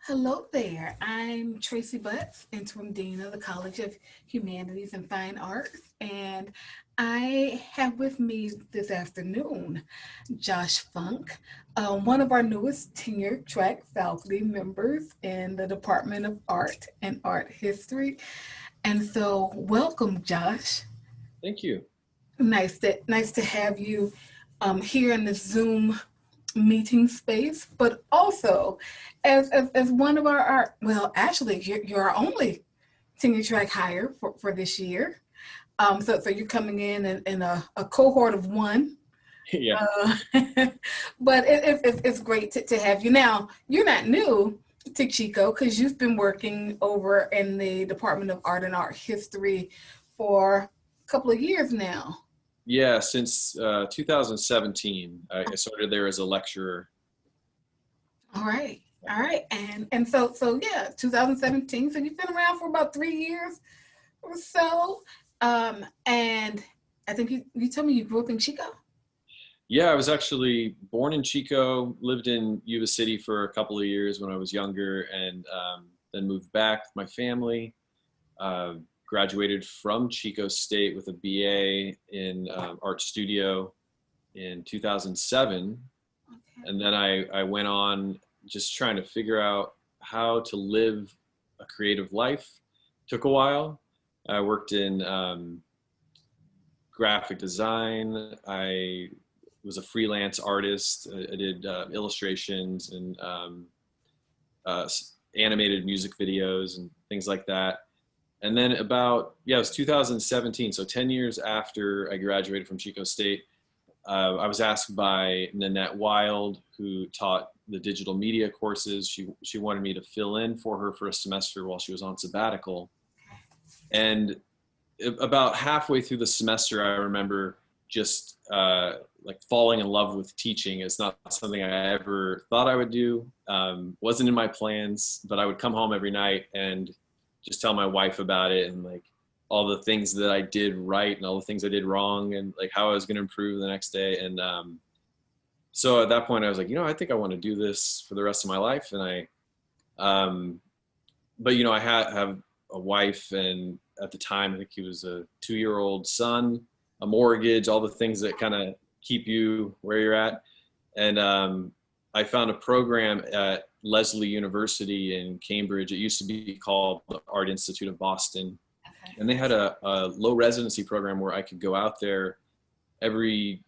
Hello there. I'm Tracy Butts, Interim Dean of the College of Humanities and Fine Arts, and I have with me this afternoon Josh Funk, one of our newest tenure track faculty members in the Department of Art and Art History. And so, welcome, Josh. Thank you. Nice to have you here in the Zoom meeting space, but also as one of well, actually, you're our only tenure track hire for this year. So you're coming in a cohort of one. Yeah. Uh, but it's great to have you. Now, you're not new to Chico because you've been working over in the Department of Art and Art History for a couple of years now. Yeah, since 2017, I started there as a lecturer. All right. All right. And so yeah, 2017. So you've been around for about 3 years or so. And I think you told me you grew up in Chico. Yeah, I was actually born in Chico, lived in Yuba City for a couple of years when I was younger, and then moved back with my family. Uh, Graduated from Chico State with a BA in art studio in 2007. Okay. And then I went on just trying to figure out how to live a creative life. Took a while. I worked in graphic design. I was a freelance artist. I did illustrations and uh, animated music videos and things like that. And then it was 2017, so 10 years after I graduated from Chico State, I was asked by Nanette Wild, who taught the digital media courses. She wanted me to fill in for her for a semester while she was on sabbatical. And about halfway through the semester, I remember just like falling in love with teaching. It's not something I ever thought I would do. Wasn't in my plans, but I would come home every night and just tell my wife about it and like all the things that I did right and all the things I did wrong and like how I was going to improve the next day. And so at that point, I was like, I think I want to do this for the rest of my life. And um, but I have a wife, and at the time, I think he was a 2-year-old son, a mortgage, all the things that kind of keep you where you're at. And I found a program at Lesley University in Cambridge. It used to be called the Art Institute of Boston, Okay. and they had a low residency program where I could go out there every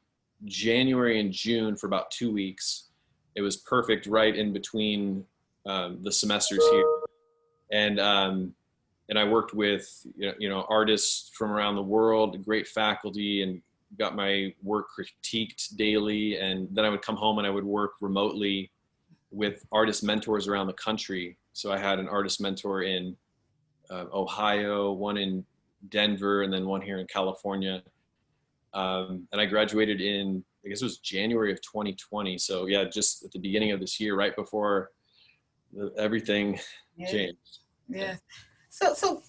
January and June for about 2 weeks. It was perfect right in between the semesters here. And I worked with artists from around the world, great faculty, and got my work critiqued daily. And then I would come home and I would work remotely with artist mentors around the country. So I had an artist mentor in Ohio, one in Denver, and then one here in California. And I graduated in, I guess it was January of 2020. So yeah, just at the beginning of this year, right before everything Yeah. changed. Yeah. Yeah. So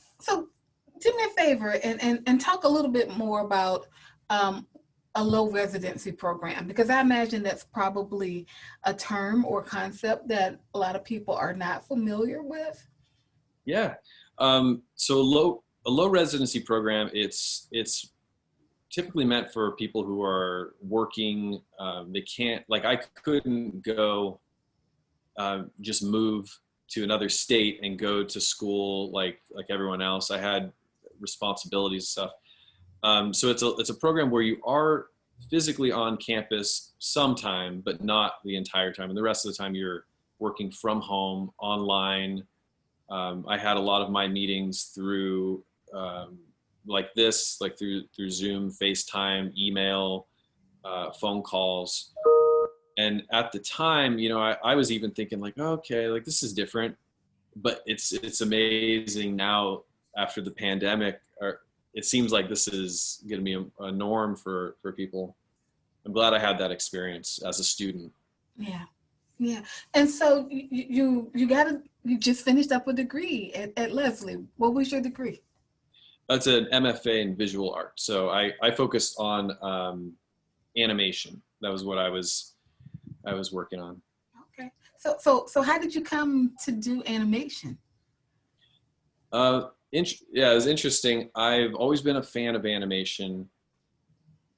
do me a favor and talk a little bit more about um, a low residency program because I imagine that's probably a term or concept that a lot of people are not familiar with. Yeah. So a low residency program, it's typically meant for people who are working. They can't, like I couldn't go just move to another state and go to school like everyone else. I had responsibilities and stuff. So it's a program where you are physically on campus sometime, but not the entire time. And the rest of the time you're working from home, online. I had a lot of my meetings through like this, like through Zoom, FaceTime, email, phone calls. And at the time, I was even thinking like, oh, okay, like this is different, but it's amazing now after the pandemic. Or it seems like this is going to be a norm for people. I'm glad I had that experience as a student. Yeah. Yeah. And so you just finished up a degree at Leslie. What was your degree? That's an MFA in visual art. So I focused on animation. That was what I was working on. Okay. So how did you come to do animation? Yeah, it was interesting. I've always been a fan of animation.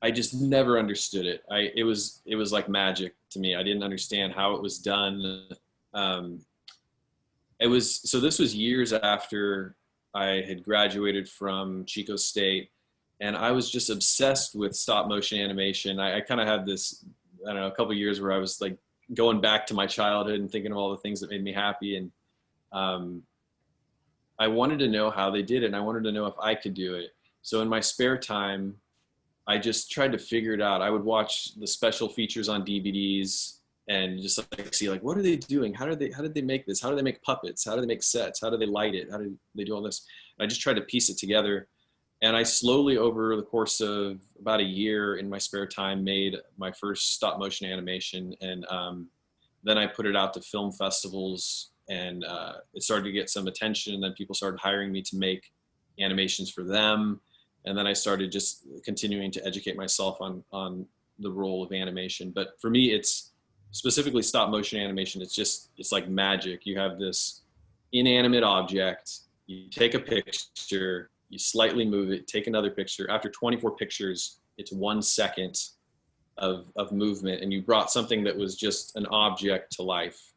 I just never understood it. It was like magic to me. I didn't understand how it was done. Um, this was years after I had graduated from Chico State, and I was just obsessed with stop motion animation. I kind of had this, I don't know, a couple of years where I was like going back to my childhood and thinking of all the things that made me happy, and um, I wanted to know how they did it, and I wanted to know if I could do it. So in my spare time, I just tried to figure it out. I would watch the special features on DVDs and just like see like what are they doing? How did they make this? How do they make puppets? How do they make sets? How do they light it? How do they do all this? And I just tried to piece it together. And I slowly over the course of about a year in my spare time made my first stop motion animation, and then I put it out to film festivals, and it started to get some attention, and then people started hiring me to make animations for them, and then I started just continuing to educate myself on the role of animation. But for me, it's specifically stop motion animation. It's like magic. You have this inanimate object, you take a picture, you slightly move it, take another picture. After 24 pictures, it's 1 second of movement, and you brought something that was just an object to life.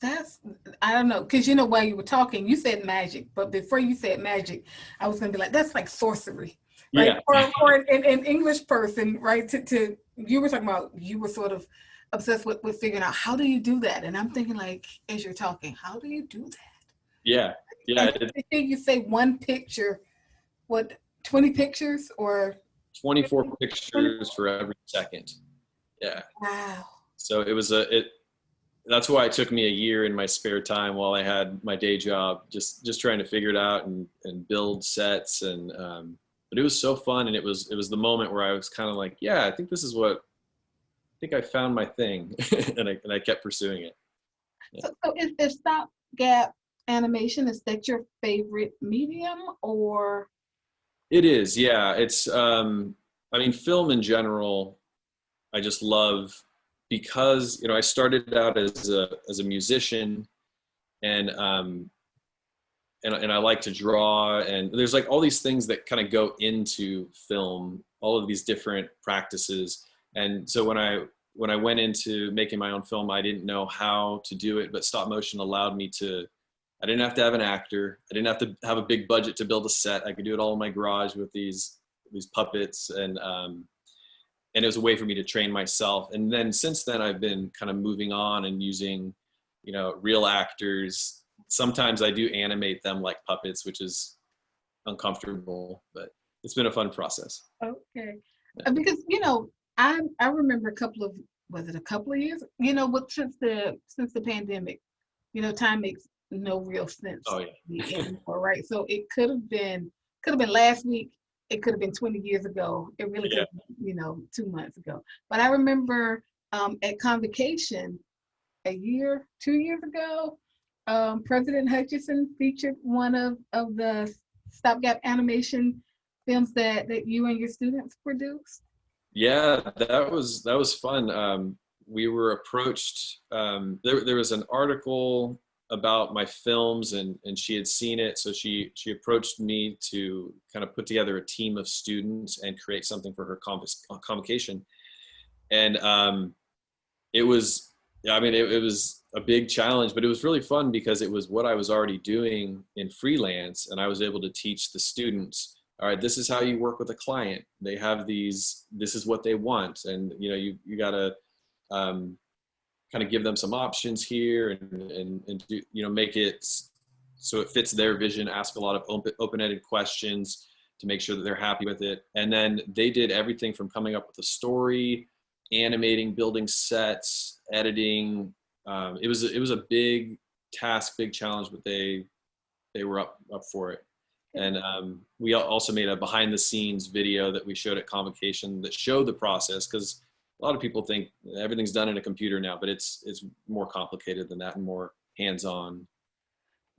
That's, I don't know, because you know, while you were talking, you said magic, but before you said magic, I was gonna be like, that's like sorcery, right? Yeah, For an English person, right? To you were talking about, you were sort of obsessed with figuring out how do you do that, and I'm thinking like, as you're talking, how do you do that? yeah, And yeah. I think you say one picture, what, 20 pictures or 24 20? pictures for every second. Yeah. Wow. So it that's why it took me a year in my spare time while I had my day job, just trying to figure it out and build sets, and but it was so fun, and it was the moment where I was kind of like, yeah, I think this is what I think I found my thing, and I kept pursuing it. Yeah. So is stopgap animation, is that your favorite medium or? It is, yeah. I mean, film in general, I just love because I started out as a musician, and and I like to draw, and there's like all these things that kind of go into film, all of these different practices. And so when I went into making my own film, I didn't know how to do it, but stop motion allowed me to. I didn't have to have an actor. I didn't have to have a big budget to build a set. I could do it all in my garage with these puppets, and it was a way for me to train myself. And then since then, I've been kind of moving on and using, real actors. Sometimes I do animate them like puppets, which is uncomfortable, but it's been a fun process. Okay. Yeah. Because I remember was it a couple of years? What since the pandemic, time makes no real sense Oh to me yeah. anymore, right? So it could have been last week. It could have been 20 years ago. It really could Yeah. have been, 2 months ago. But I remember at Convocation a year, 2 years ago, President Hutchinson featured one of the stopgap animation films that you and your students produced. Yeah, that was fun. We were approached. There was an article about my films, and she had seen it, so she approached me to kind of put together a team of students and create something for her convocation. And it was, yeah, I mean, it was a big challenge, but it was really fun because it was what I was already doing in freelance, and I was able to teach the students, all right, this is how you work with a client. They have this is what they want, and you gotta kind of give them some options here, and do, make it so it fits their vision. Ask a lot of open-ended questions to make sure that they're happy with it, and then they did everything from coming up with a story, animating, building sets, editing. It was a big task, big challenge, but they were up for it. And we also made a behind the scenes video that we showed at Convocation that showed the process, because a lot of people think everything's done in a computer now, but it's more complicated than that and more hands-on.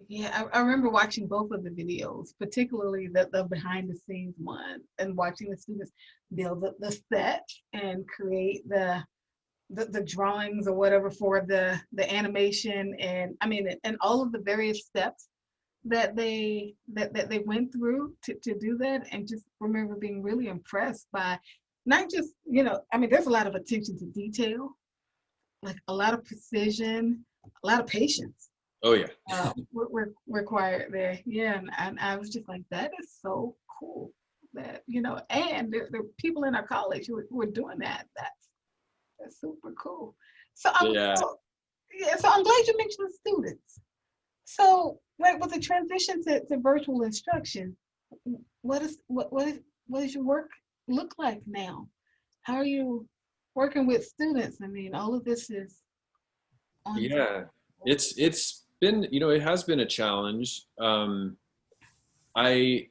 Yeah, I remember watching both of the videos, particularly the behind the scenes one, and watching the students build the set and create the drawings or whatever for the animation, and I mean, and all of the various steps that they went through to do that, and just remember being really impressed by not just, I mean, there's a lot of attention to detail, like a lot of precision, a lot of patience Oh yeah. we're required there. Yeah, and I was just like, that is so cool that, and there are people in our college who are doing that. That's super cool. So I'm Yeah. so, yeah, so I'm glad you mentioned students. So, like with the transition to virtual instruction, what does your work look like now? How are you working with students? I mean, all of this is on. Yeah. It's been, it has been a challenge. I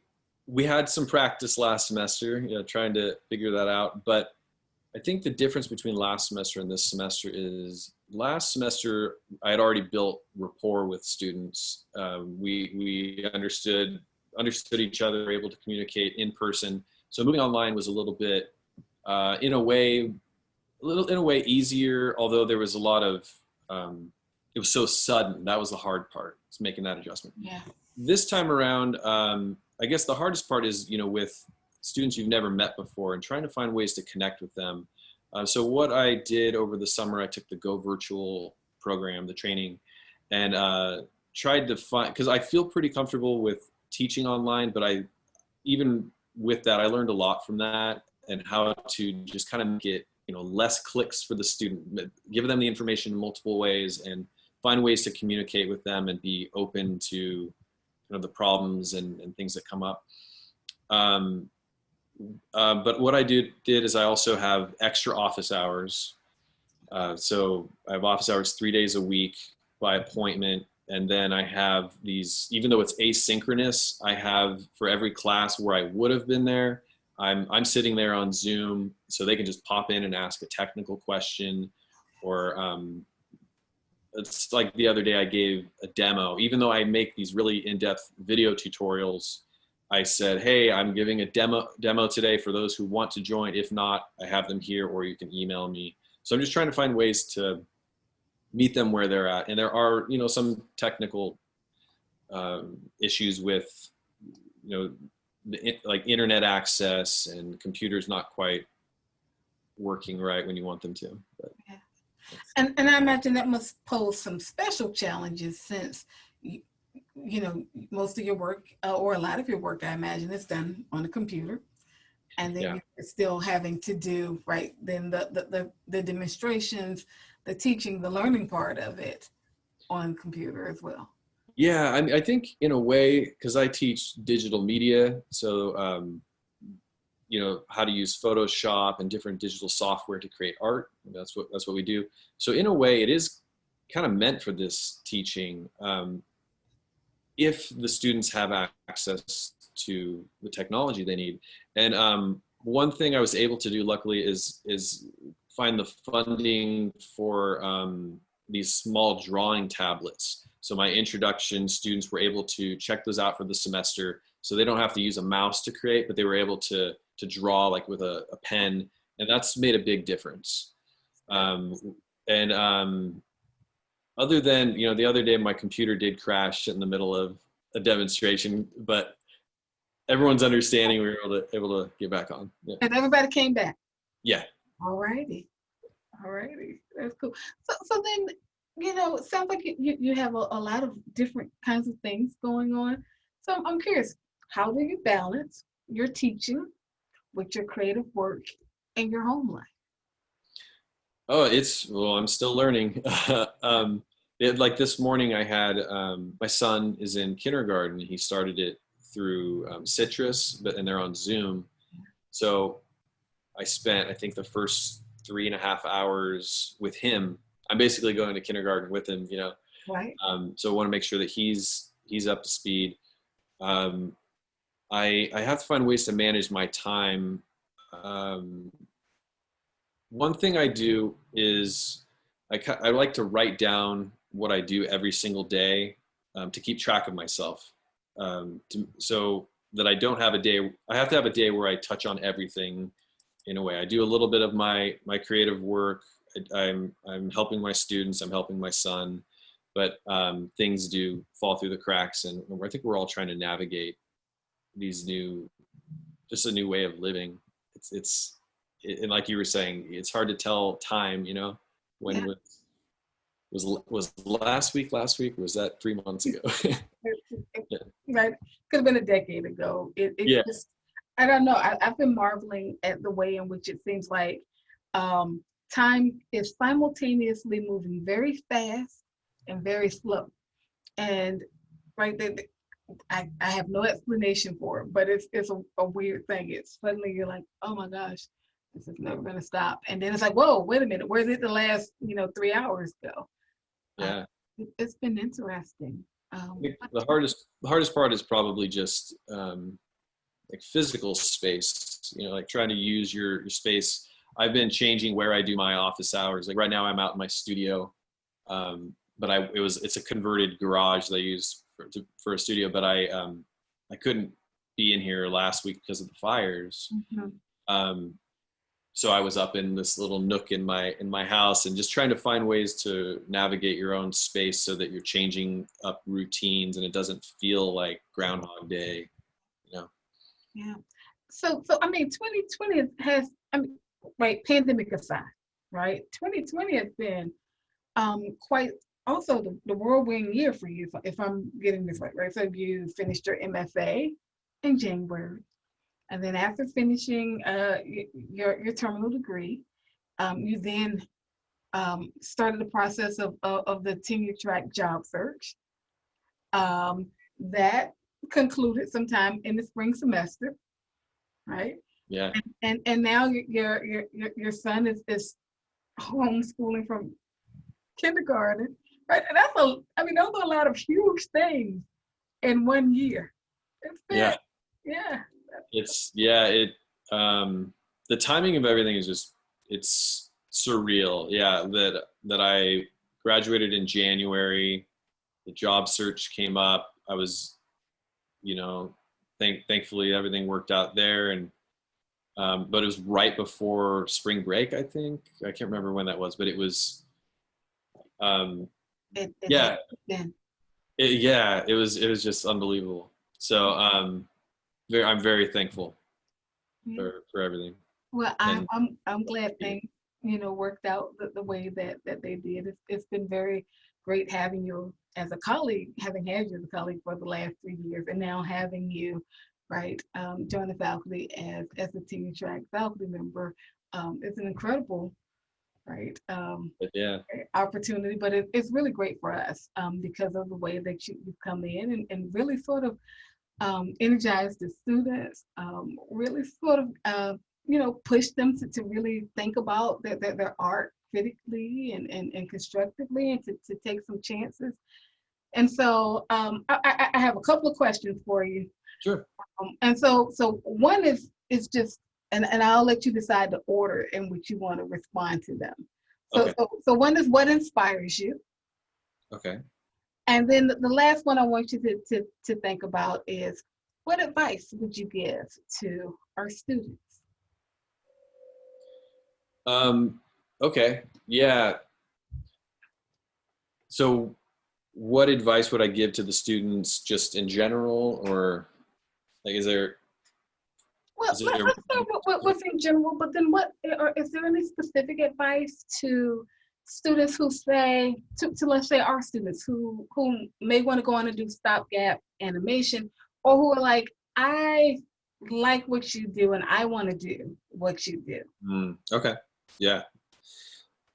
We had some practice last semester, trying to figure that out. But I think the difference between last semester and this semester is last semester I had already built rapport with students. We understood each other, were able to communicate in person. So moving online was a little bit, in a way, easier. Although there was a lot of, it was so sudden. That was the hard part. It's making that adjustment. Yeah. This time around, I guess the hardest part is, with students you've never met before and trying to find ways to connect with them. So what I did over the summer, I took the Go Virtual program, the training, and tried to find, because I feel pretty comfortable with teaching online, but even with that, I learned a lot from that, and how to just kind of make it, less clicks for the student, give them the information in multiple ways, and find ways to communicate with them and be open to the problems and things that come up. But what I did is I also have extra office hours. So I have office hours 3 days a week by appointment. And then I have these, even though it's asynchronous, I have for every class where I would have been there, I'm sitting there on Zoom, so they can just pop in and ask a technical question. Or it's like the other day I gave a demo. Even though I make these really in-depth video tutorials, I said, hey, I'm giving a demo today for those who want to join. If not, I have them here, or you can email me. So I'm just trying to find ways to meet them where they're at. And there are, some technical issues with, like internet access and computers not quite working right when you want them to. But, Yeah. And I imagine that must pose some special challenges, since most of your work, or a lot of your work, I imagine, is done on a computer, and then yeah. you're still having to do, right, then the demonstrations, the teaching, the learning part of it on computer as well. Yeah, I think in a way, because I teach digital media, so how to use Photoshop and different digital software to create art. That's what we do. So in a way, it is kind of meant for this teaching, if the students have access to the technology they need. And one thing I was able to do, luckily, is find the funding for these small drawing tablets. So my introduction students were able to check those out for the semester. So they don't have to use a mouse to create, but they were able to draw like with a pen, and that's made a big difference. And other than, the other day my computer did crash in the middle of a demonstration, but everyone's understanding. We were able to get back on. Yeah. And everybody came back. Yeah. All righty. That's cool. So then, it sounds like you have a lot of different kinds of things going on. So I'm curious, how do you balance your teaching with your creative work and your home life? Oh, I'm still learning. Like this morning I had, my son is in kindergarten. He started it through Citrus, and they're on Zoom. So I spent, I think, the first 3.5 hours with him. I'm basically going to kindergarten with him, Right. So I want to make sure that he's up to speed. I have to find ways to manage my time. One thing I do is I like to write down what I do every single day, to keep track of myself, so that I don't have a day. I have to have a day where I touch on everything in a way. I do a little bit of my creative work. I'm helping my students, I'm helping my son, but things do fall through the cracks, and I think we're all trying to navigate these just a new way of living. And like you were saying, it's hard to tell time, when Yeah. was last week, or was that 3 months ago? Yeah. Right. Could have been a decade ago. It Yeah. just, I don't know. I've been marveling at the way in which it seems like um, time is simultaneously moving very fast and very slow. And right there, I have no explanation for it, but it's a weird thing. It's suddenly you're like, oh my gosh, this is never gonna stop. And then it's like, whoa, wait a minute, where did the last 3 hours go? Uh, Yeah. it's been interesting. I think the hardest part is probably just like physical space, like trying to use your space. I've been changing where I do my office hours. Like right now I'm out in my studio, but it's a converted garage that I use for a studio, but I couldn't be in here last week because of the fires. Mhm. Um, so I was up in this little nook in my house, and just trying to find ways to navigate your own space so that you're changing up routines and it doesn't feel like Groundhog Day, you know. Yeah. So I mean, 2020 has, I mean, right, pandemic aside, right? 2020 has been quite also the whirlwind year for you, if I'm getting this right? So you finished your MFA in January, and then after finishing your terminal degree, you then started the process of the tenure track job search. That concluded sometime in the spring semester, right? Yeah. And now your son is homeschooling from kindergarten, right? And I mean, those are a lot of huge things in one year. It's been, Yeah. yeah. It the timing of everything is just, it's surreal. Yeah. That I graduated in January, the job search came up. I was, thankfully everything worked out there. And but it was right before spring break, I think. I can't remember when that was, but it was, um, It has yeah, been. it was just unbelievable. So I'm very thankful Yeah. for everything. Well, And I'm glad things worked out the way that they did. It's been very great having you as a colleague, having had you as a colleague for the last 3 years, and now having you, right, join the faculty as a tenure track faculty member. It's an incredible, right, but yeah, opportunity, but it's really great for us because of the way that you've come in and really sort of energize the students, really sort of, push them to really think about their art critically and constructively, and to take some chances. And so I have a couple of questions for you. sure. And so one is just, and I'll let you decide the order in which you want to respond to them. So, Okay. so one is what inspires you. Okay. And then the last one I want you to think about is what advice would you give to our students? Okay. Yeah. So what advice would I give to the students just in general, or like, Well, is there, let's start with what's in general, but then what, or is there any specific advice to students who say, to let's say our students who may want to go on and do stopgap animation, or who are like, I like what you do and I want to do what you do. okay. Yeah.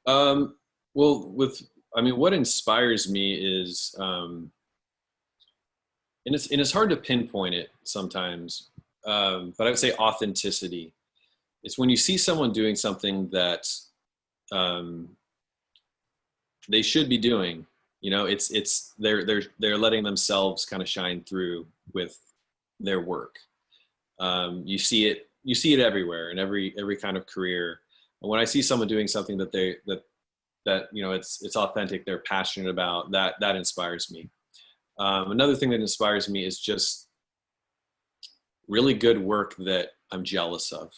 Um, well, what inspires me is, and it's hard to pinpoint it sometimes, but I would say authenticity. It's when you see someone doing something that um, they should be doing. They're letting themselves kind of shine through with their work. You see it everywhere in every kind of career. And when I see someone doing something that it's authentic, they're passionate about, that inspires me. Another thing that inspires me is just really good work that I'm jealous of.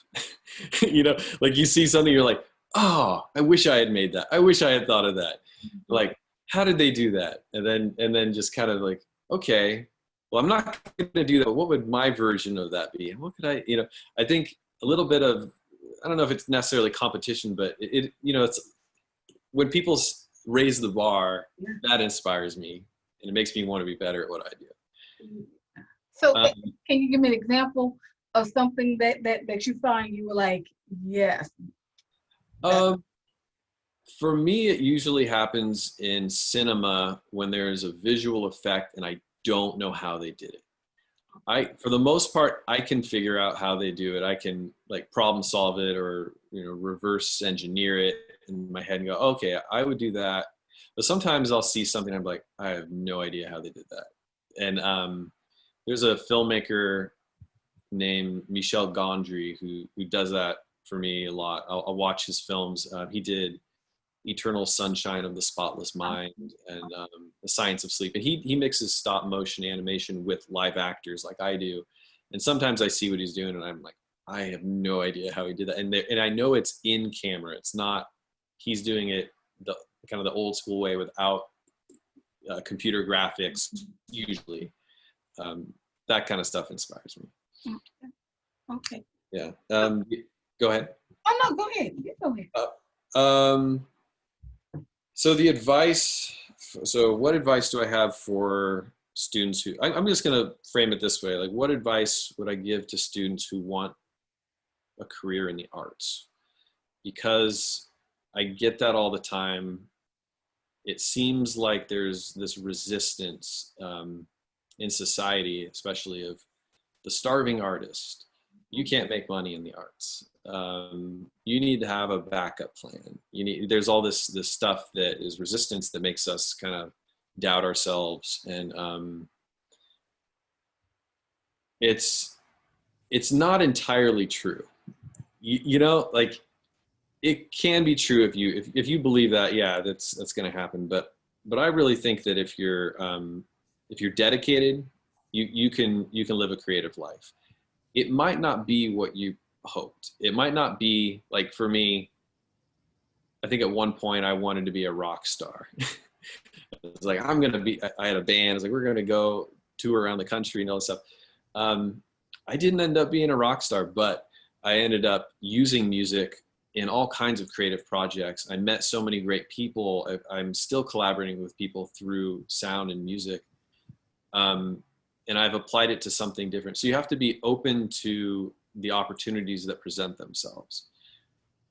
Like you see something, you're like, oh, I wish I had made that. I wish I had thought of that. Like, how did they do that? And then just kind of like, okay, well, I'm not going to do that. But what would my version of that be? And what could I think a little bit of, I don't know if it's necessarily competition, but it's when people raise the bar, that inspires me, and it makes me want to be better at what I do. So can you give me an example of something that you saw and you were like, yes? For me, it usually happens in cinema when there's a visual effect and I don't know how they did it. For the most part, I can figure out how they do it. I can like problem solve it or reverse engineer it in my head and go, okay, I would do that. But sometimes I'll see something, I'm like, I have no idea how they did that. And there's a filmmaker named Michel Gondry who does that for me a lot. I'll watch his films. He did Eternal Sunshine of the Spotless Mind and The Science of Sleep. And he mixes stop motion animation with live actors like I do. And sometimes I see what he's doing and I'm like, I have no idea how he did that. And I know it's in camera. It's not, he's doing it the kind of the old school way without computer graphics usually. That kind of stuff inspires me. Okay. Yeah. Go ahead. Oh no, go ahead. You go ahead. So what advice do I have for students who, I'm just going to frame it this way. Like, what advice would I give to students who want a career in the arts? Because I get that all the time. It seems like there's this resistance in society, especially of the starving artist. You can't make money in the arts. You need to have a backup plan. There's all this stuff that is resistance that makes us kind of doubt ourselves. And it's not entirely true. Like it can be true if you believe that, yeah, that's going to happen. But I really think that if you're dedicated, you can live a creative life. It might not be what you hoped. It might not be, like, for me, I think at one point I wanted to be a rock star. It's like, I had a band. I was like, we're going to go tour around the country and all this stuff. I didn't end up being a rock star, but I ended up using music in all kinds of creative projects. I met so many great people. I'm still collaborating with people through sound and music. And I've applied it to something different. So you have to be open to the opportunities that present themselves.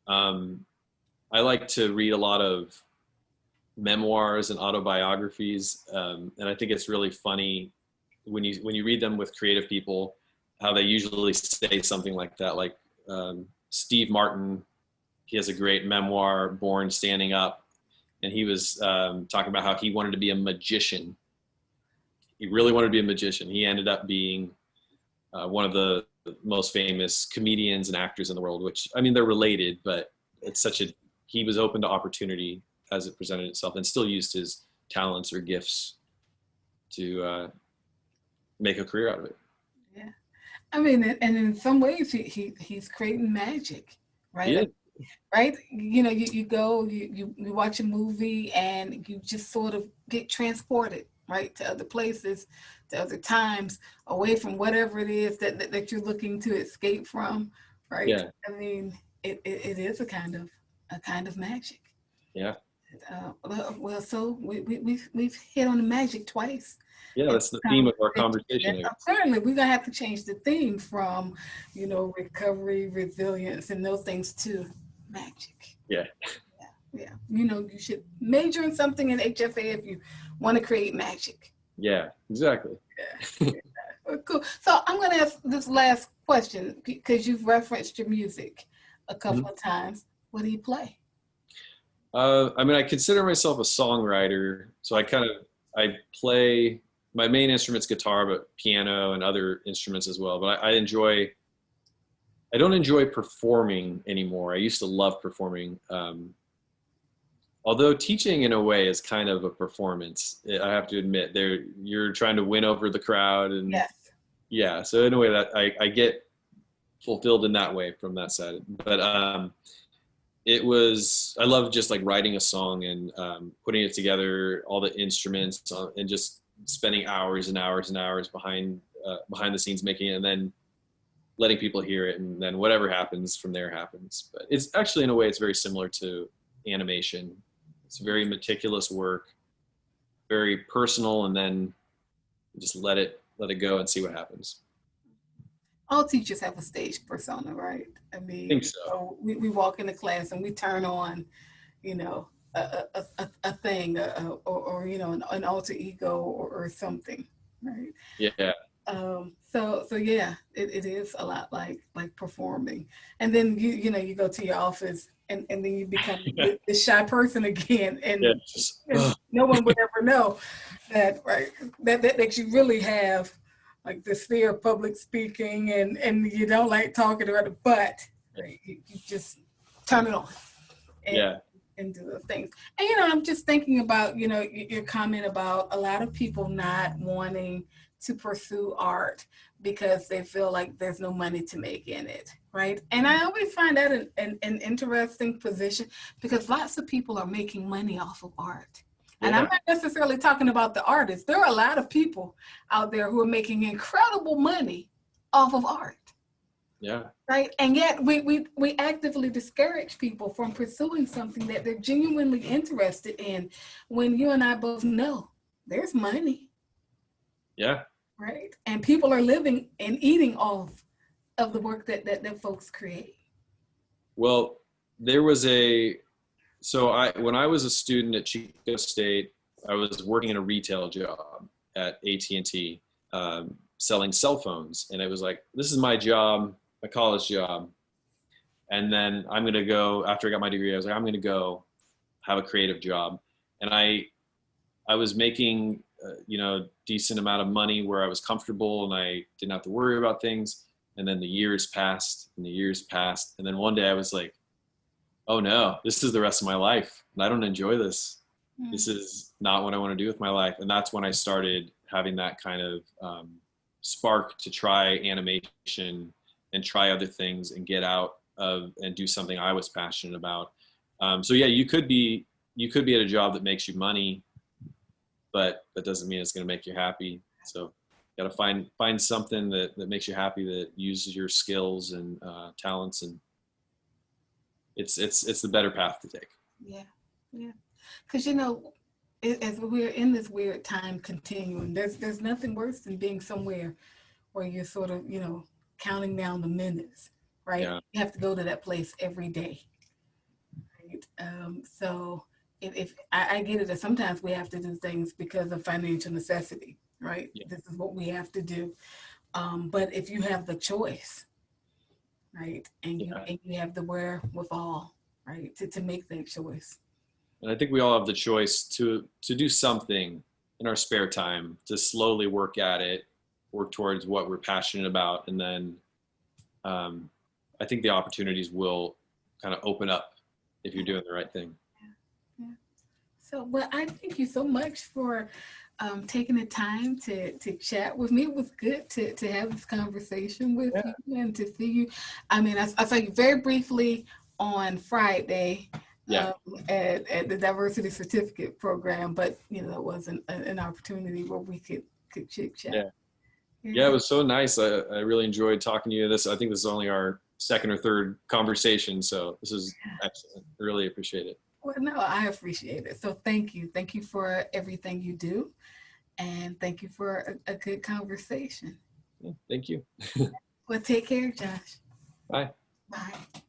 I like to read a lot of memoirs and autobiographies, and I think it's really funny when you read them with creative people, how they usually say something like that. Like Steve Martin, he has a great memoir, Born Standing Up, and he was talking about how he wanted to be a magician. He really wanted to be a magician. He ended up being one of the most famous comedians and actors in the world, which, I mean, they're related, but he was open to opportunity as it presented itself and still used his talents or gifts to make a career out of it. Yeah. I mean, and in some ways he's creating magic, right? Yeah. Right? You go, you watch a movie and you just sort of get transported, right, to other places, to other times, away from whatever it is that you're looking to escape from, right? Yeah. I mean, it is a kind of magic. Yeah. Well, so we've hit on the magic twice. Yeah, that's the theme of our conversation. Certainly, we're gonna have to change the theme from, recovery, resilience, and those things to magic. Yeah. Yeah. You should major in something in HFA if you want to create magic. Yeah, exactly. Yeah. Well, cool. So I'm going to ask this last question because you've referenced your music a couple of times. What do you play? I consider myself a songwriter. So I play, my main instrument's guitar, but piano and other instruments as well. But I don't enjoy performing anymore. I used to love performing. Although teaching in a way is kind of a performance, I have to admit. You're trying to win over the crowd, and yes. Yeah. So in a way that I get fulfilled in that way from that side. But I love just like writing a song and putting it together, all the instruments, and just spending hours and hours and hours behind the scenes making it, and then letting people hear it, and then whatever happens from there happens. But it's actually, in a way, it's very similar to animation. It's very meticulous work, very personal, and then just let it go and see what happens. All teachers have a stage persona, right? I I mean, think so. so we walk into class and we turn on, you know, a thing, or you know, an alter ego, or something, right? Yeah. So yeah, it is a lot like performing, and then you know you go to your office and then you become the shy person again, Yeah. and no one would ever know that, right? That you really have like this fear of public speaking, and you don't like talking about it, but right, you just turn it on and Yeah. and do the things. And you know, I'm just thinking about, you know, your comment about a lot of people not wanting to pursue art because they feel like there's no money to make in it, right? And I always find that an interesting position, because lots of people are making money off of art. And I'm Yeah. not necessarily talking about the artists. There are a lot of people out there who are making incredible money off of art. Yeah. Right. And yet we actively discourage people from pursuing something that they're genuinely interested in, when you and I both know there's money, Yeah. right? And people are living and eating off of the work that folks create. Well, there was when I was a student at Chico State, I was working in a retail job at AT&T, selling cell phones. And it was like, this is my job, my college job. And then I'm going to go, after I got my degree, I was like, I'm going to go have a creative job. And I was making, decent amount of money where I was comfortable and I didn't have to worry about things. And then the years passed and the years passed. And then one day I was like, oh no, this is the rest of my life. And I don't enjoy this. This is not what I want to do with my life. And that's when I started having that kind of spark to try animation and try other things and get out of and do something I was passionate about. So yeah, you could be at a job that makes you money, but that doesn't mean it's going to make you happy. So you got to find something that makes you happy, that uses your skills and talents, and it's the better path to take. Yeah, yeah. Because you know, as we're in this weird time continuum, there's nothing worse than being somewhere where you're sort of, you know, counting down the minutes, right? Yeah. You have to go to that place every day, right? So if I get it that sometimes we have to do things because of financial necessity, right? Yeah. This is what we have to do. But if you have the choice, right, and you have the wherewithal, right, to make that choice. And I think we all have the choice to do something in our spare time, to slowly work at it, work towards what we're passionate about, and then I think the opportunities will kind of open up if you're doing the right thing. Yeah. So, well, I thank you so much for taking the time to chat with me. It was good to have this conversation with you and to see you. I mean, I saw you very briefly on Friday at the diversity certificate program, but you know, it wasn't an opportunity where we could chit chat. Yeah, it was so nice. I really enjoyed talking to you. I think this is only our second or third conversation, so this is excellent. I really appreciate it. Well, no, I appreciate it. So thank you. Thank you for everything you do. And thank you for a good conversation. Yeah, thank you. Well, take care, Josh. Bye. Bye.